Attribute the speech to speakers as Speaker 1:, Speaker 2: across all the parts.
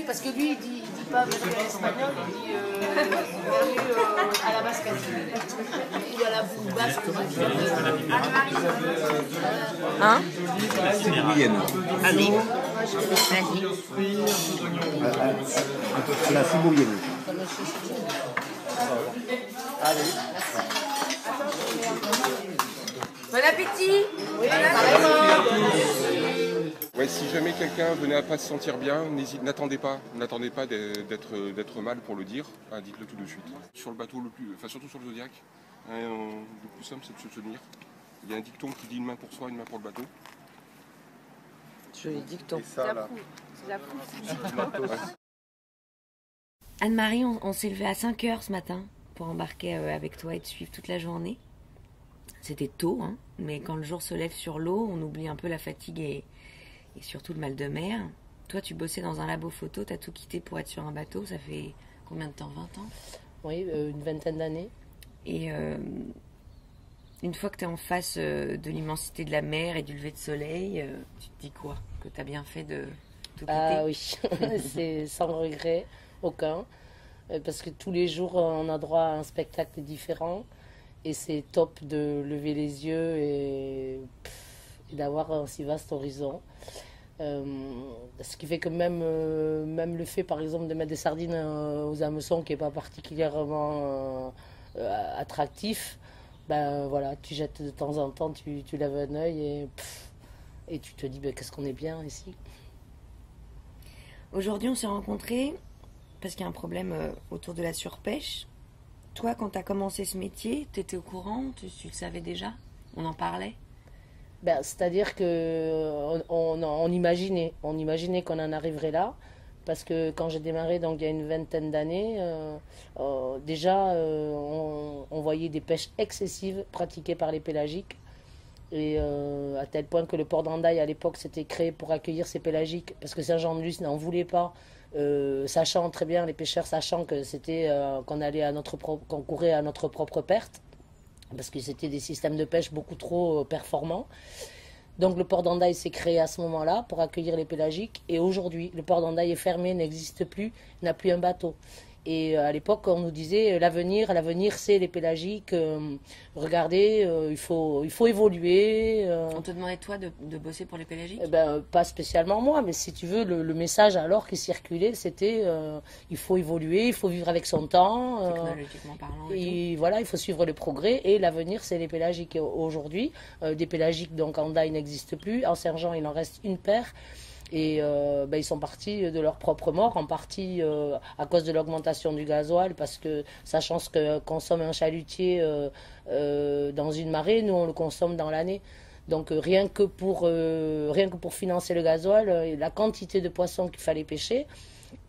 Speaker 1: parce que lui, il dit pas parce qu'elle est espagnole, il dit bienvenue à la basque. Ou à la basque.
Speaker 2: Hein?
Speaker 3: Siboulienne.
Speaker 2: Allez.
Speaker 3: À la Siboulienne.
Speaker 2: Bon appétit!
Speaker 1: Oui,
Speaker 4: Ouais, si jamais quelqu'un venait à pas se sentir bien, n'attendez pas d'être mal pour le dire, dites-le tout de suite. Sur le bateau surtout sur le Zodiac, le plus simple c'est de se tenir. Il y a un dicton qui dit une main pour soi, une main pour le bateau.
Speaker 2: Joli dicton.
Speaker 3: Ça, là.
Speaker 2: Anne-Marie, on s'est levé à 5 h ce matin pour embarquer avec toi et te suivre toute la journée. C'était tôt, hein, mais quand le jour se lève sur l'eau, on oublie un peu la fatigue et surtout le mal de mer. Toi, tu bossais dans un labo photo, tu as tout quitté pour être sur un bateau. Ça fait combien de temps? 20 ans?
Speaker 5: Oui, une vingtaine d'années.
Speaker 2: Et une fois que tu es en face de l'immensité de la mer et du lever de soleil, tu te dis quoi? Que tu as bien fait de tout quitter?
Speaker 5: Ah oui, c'est sans regret aucun. Parce que tous les jours, on a droit à un spectacle différent. Et c'est top de lever les yeux et d'avoir un si vaste horizon. Ce qui fait que même le fait, par exemple, de mettre des sardines aux hameçons, qui n'est pas particulièrement attractif, ben voilà, tu jettes de temps en temps, tu lèves un œil et tu te dis, ben, qu'est-ce qu'on est bien ici.
Speaker 2: Aujourd'hui, on s'est rencontrés parce qu'il y a un problème autour de la surpêche. Toi, quand tu as commencé ce métier, tu étais au courant? Tu le savais déjà? On en parlait?
Speaker 5: Ben, c'est-à-dire qu'on imaginait qu'on en arriverait là, parce que quand j'ai démarré, donc il y a une vingtaine d'années, déjà on voyait des pêches excessives pratiquées par les pélagiques, et à tel point que le port d'Andaille à l'époque s'était créé pour accueillir ces pélagiques, parce que Saint-Jean-de-Luz n'en voulait pas. Sachant très bien, les pêcheurs sachant que c'était qu'on courait à notre propre perte, parce que c'était des systèmes de pêche beaucoup trop performants. Donc le port d'Andaille s'est créé à ce moment-là pour accueillir les pélagiques, et aujourd'hui le port d'Andaille est fermé, n'existe plus, n'a plus un bateau. Et à l'époque, on nous disait l'avenir c'est les pélagiques. Regardez, il faut évoluer.
Speaker 2: On te demandait toi de bosser pour les pélagiques?
Speaker 5: Pas spécialement moi, mais si tu veux, le message alors qui circulait, c'était il faut évoluer, il faut vivre avec son temps.
Speaker 2: Technologiquement parlant.
Speaker 5: Et voilà, il faut suivre le progrès, et l'avenir c'est les pélagiques. Aujourd'hui, des pélagiques donc en Daille n'existent plus. En Saint-Jean, il en reste une paire. Et ils sont partis de leur propre mort, en partie à cause de l'augmentation du gasoil, parce que sachant ce que consomme un chalutier dans une marée, nous on le consomme dans l'année. Donc rien que pour financer le gasoil, la quantité de poissons qu'il fallait pêcher,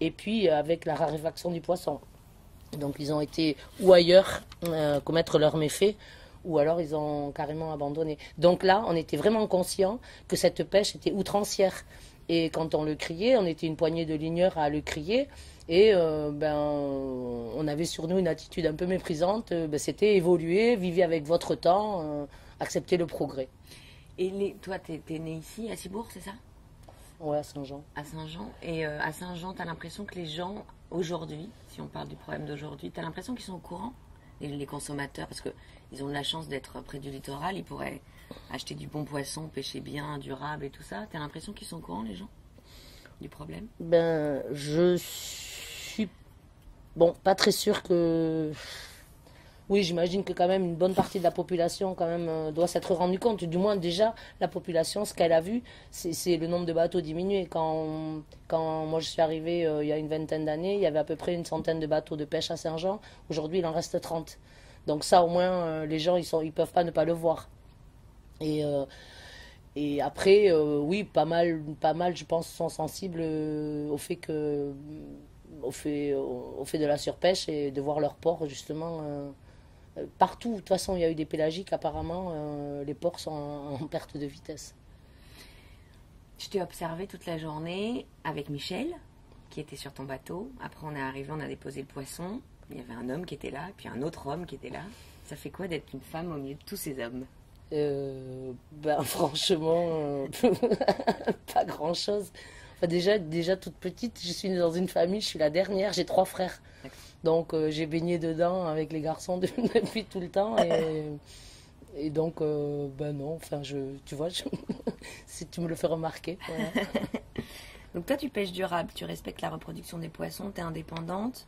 Speaker 5: et puis avec la raréfaction du poisson. Donc ils ont été ou ailleurs commettre leurs méfaits, ou alors ils ont carrément abandonné. Donc là, on était vraiment conscient que cette pêche était outrancière. Et quand on le criait, on était une poignée de ligneurs à le crier. Et on avait sur nous une attitude un peu méprisante. C'était évoluer, vivez avec votre temps, accepter le progrès.
Speaker 2: Et toi, t'es né ici, à Cibourg, c'est ça?
Speaker 5: Ouais, à Saint-Jean.
Speaker 2: À Saint-Jean. Et à Saint-Jean, t'as l'impression que les gens, aujourd'hui, si on parle du problème d'aujourd'hui, t'as l'impression qu'ils sont au courant? Les consommateurs, parce qu'ils ont de la chance d'être près du littoral, ils pourraient acheter du bon poisson, pêcher bien, durable et tout ça. T'as l'impression qu'ils sont au courant, les gens, du problème?
Speaker 5: Je suis pas très sûre que... Oui, j'imagine que quand même une bonne partie de la population quand même doit s'être rendu compte. Du moins déjà, la population, ce qu'elle a vu, c'est le nombre de bateaux diminuer. Quand moi je suis arrivée il y a une vingtaine d'années, il y avait à peu près une centaine de bateaux de pêche à Saint-Jean. Aujourd'hui, il en reste 30. Donc ça, au moins, les gens, ils peuvent pas ne pas le voir. Et après, oui, pas mal, je pense, sont sensibles au fait de la surpêche, et de voir leur port, justement, partout. De toute façon, il y a eu des pélagiques, apparemment, les ports sont en perte de vitesse.
Speaker 2: Je t'ai observé toute la journée avec Michel, qui était sur ton bateau. Après, on est arrivé, on a déposé le poisson. Il y avait un homme qui était là, puis un autre homme qui était là. Ça fait quoi d'être une femme au milieu de tous ces hommes?
Speaker 5: Franchement, pas grand-chose. Enfin, déjà toute petite, je suis née dans une famille, je suis la dernière, j'ai 3 frères. Donc j'ai baigné dedans avec les garçons depuis tout le temps. Et donc, ben non, enfin, tu vois, si tu me le fais remarquer. Voilà.
Speaker 2: Donc toi, tu pêches durable, tu respectes la reproduction des poissons, tu es indépendante,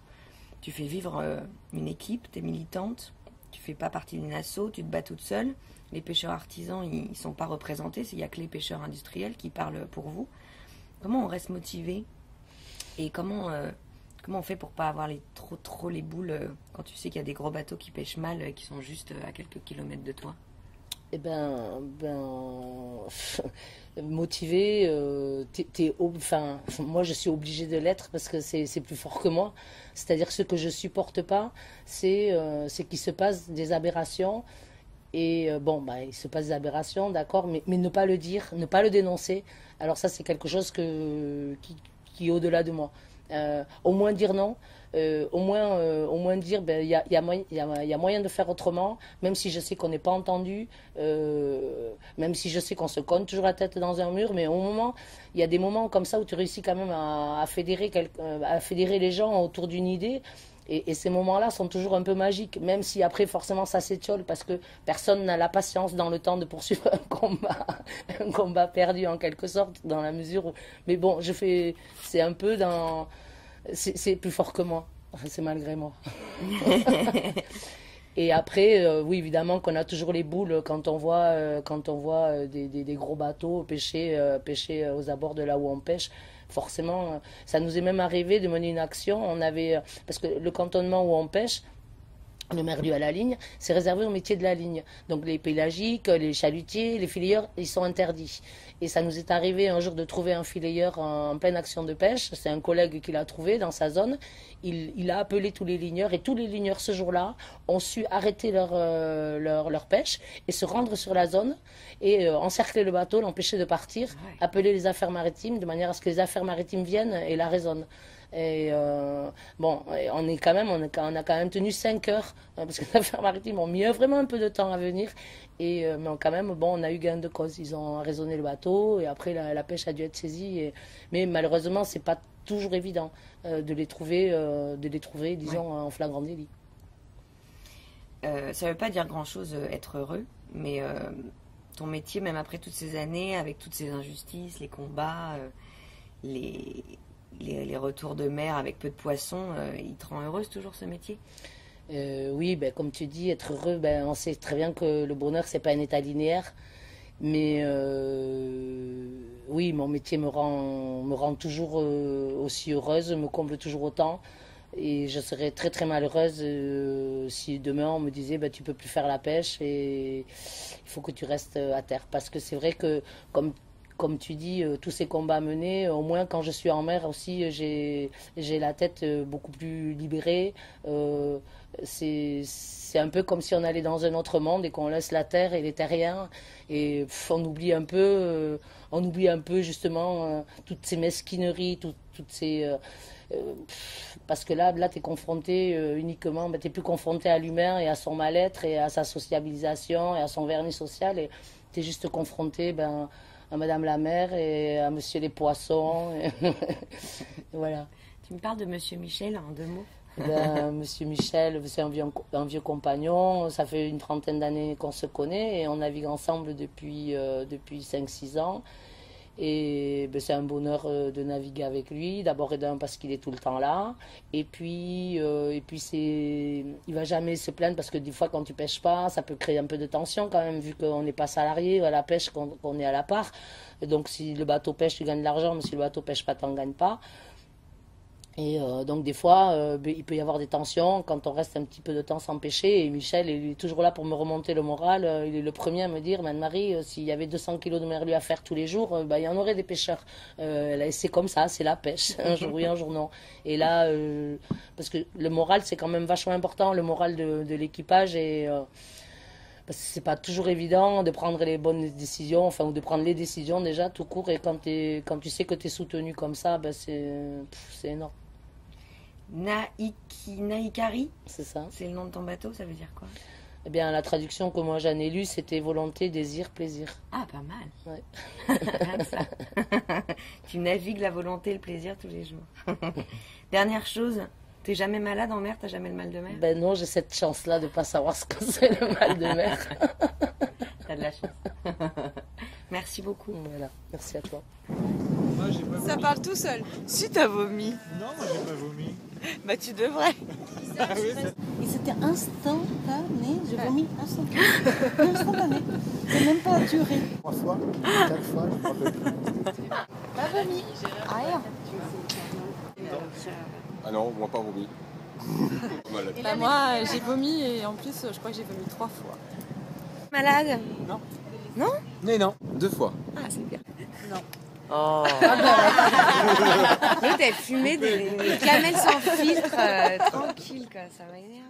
Speaker 2: tu fais vivre une équipe, tu es militante, tu fais pas partie d'une asso, tu te bats toute seule. Les pêcheurs artisans, ils ne sont pas représentés, il n'y a que les pêcheurs industriels qui parlent pour vous. Comment on reste motivé et comment on fait pour pas avoir trop les boules quand tu sais qu'il y a des gros bateaux qui pêchent mal, qui sont juste à quelques kilomètres de toi?
Speaker 5: Eh motivé, enfin, moi je suis obligée de l'être parce que c'est plus fort que moi. C'est-à-dire que ce que je supporte pas, c'est qu'il se passe des aberrations. Et il se passe des aberrations, d'accord, mais ne pas le dire, ne pas le dénoncer. Alors ça, c'est quelque chose qui est au-delà de moi. Au moins dire non, au moins dire il y a moyen de faire autrement, même si je sais qu'on n'est pas entendu, même si je sais qu'on se cogne toujours la tête dans un mur, mais il y a des moments comme ça où tu réussis quand même à fédérer les gens autour d'une idée. Et ces moments-là sont toujours un peu magiques, même si après forcément ça s'étiole parce que personne n'a la patience dans le temps de poursuivre un combat perdu en quelque sorte, dans la mesure où... Mais bon, c'est un peu dans... C'est plus fort que moi, c'est malgré moi. Et après, oui, évidemment qu'on a toujours les boules quand on voit des gros bateaux pêcher aux abords de là où on pêche. Forcément, ça nous est même arrivé de mener une action. Parce que le cantonnement où on pêche, le merlu à la ligne, c'est réservé au métier de la ligne. Donc les pélagiques, les chalutiers, les fileyeurs, ils sont interdits. Et ça nous est arrivé un jour de trouver un fileyeur en pleine action de pêche. C'est un collègue qui l'a trouvé dans sa zone. Il a appelé tous les ligneurs et tous les ligneurs ce jour-là ont su arrêter leur pêche et se rendre sur la zone et encercler le bateau, l'empêcher de partir, appeler les affaires maritimes de manière à ce que les affaires maritimes viennent et la raisonnent. Et on a quand même tenu 5 heures parce que les affaires maritimes ont mis vraiment un peu de temps à venir. Mais quand même, on a eu gain de cause. Ils ont raisonné le bateau et après la pêche a dû être saisie. Mais malheureusement, c'est pas toujours évident de les trouver, disons, en flagrant délit.
Speaker 2: Ça veut pas dire grand-chose être heureux, mais ton métier, même après toutes ces années, avec toutes ces injustices, les combats, les retours de mer avec peu de poissons, il te rend heureuse toujours ce métier?
Speaker 5: Oui, comme tu dis, être heureux, on sait très bien que le bonheur, c'est pas un état linéaire. Mais oui, mon métier me rend toujours aussi heureuse, me comble toujours autant. Et je serais très très malheureuse si demain on me disait tu peux plus faire la pêche et il faut que tu restes à terre. Parce que c'est vrai que comme tu dis, tous ces combats menés, au moins quand je suis en mer aussi, j'ai la tête beaucoup plus libérée. C'est un peu comme si on allait dans un autre monde et qu'on laisse la terre et les terriens et on oublie un peu justement toutes ces mesquineries, toutes ces parce que là tu es confronté uniquement, tu n'es plus confronté à l'humain et à son mal-être et à sa sociabilisation et à son vernis social et tu es juste confronté à Madame la Mère et à Monsieur les Poissons. Voilà.
Speaker 2: Tu me parles de Monsieur Michel en 2 mots?
Speaker 5: Monsieur Michel, c'est un vieux compagnon. Ça fait une 30aine d'années qu'on se connaît et on navigue ensemble depuis 5-6 ans. Et c'est un bonheur de naviguer avec lui. D'abord et d'un parce qu'il est tout le temps là. Et puis il va jamais se plaindre parce que des fois quand tu pêches pas, ça peut créer un peu de tension quand même vu qu'on n'est pas salarié à la pêche, qu'on est à la part. Et donc si le bateau pêche, tu gagnes de l'argent, mais si le bateau pêche pas, tu n'en gagnes pas. Et donc des fois, il peut y avoir des tensions quand on reste un petit peu de temps sans pêcher. Et Michel, il est toujours là pour me remonter le moral. Il est le premier à me dire, Marie, s'il y avait 200 kilos de merlu à faire tous les jours, il y en aurait des pêcheurs. C'est comme ça, c'est la pêche. Un jour oui, un jour non. Et là, parce que le moral, c'est quand même vachement important, le moral de l'équipage. Et parce que c'est pas toujours évident de prendre les bonnes décisions, ou de prendre les décisions déjà tout court. Et quand tu sais que tu es soutenu comme ça, c'est énorme.
Speaker 2: Naikari,
Speaker 5: c'est ça.
Speaker 2: C'est le nom de ton bateau, ça veut dire quoi?
Speaker 5: Eh bien, la traduction que moi j'en ai lue, c'était volonté, désir, plaisir.
Speaker 2: Ah, pas mal.
Speaker 5: Ouais.
Speaker 2: Rien que ça. Tu navigues la volonté et le plaisir tous les jours. Dernière chose, t'es jamais malade en mer? T'as jamais le mal de mer?
Speaker 5: Ben non, j'ai cette chance-là de ne pas savoir ce que c'est le mal de mer.
Speaker 2: T'as de la chance. Merci beaucoup.
Speaker 5: Voilà, merci à toi.
Speaker 6: Ça parle tout seul. Si t'as vomi.
Speaker 7: Non, moi j'ai pas vomi.
Speaker 6: Bah tu devrais.
Speaker 8: Et c'était instantané, j'ai vomi instantané. Instantané. C'est même pas duré.
Speaker 7: 3 fois, 4 fois, je me rappelle plus.
Speaker 8: Pas vomi. Rien.
Speaker 4: Ah non, moi pas vomi. Malade.
Speaker 6: Bah moi j'ai vomi et en plus je crois que j'ai vomi 3 fois.
Speaker 2: Malade?
Speaker 7: Non.
Speaker 2: Non?
Speaker 7: Mais non.
Speaker 3: 2 fois.
Speaker 2: Ah, c'est bien.
Speaker 8: Non.
Speaker 2: Oh. L'autre, elle fumait des camels sans filtre, tranquille, quoi. Ça m'énerve.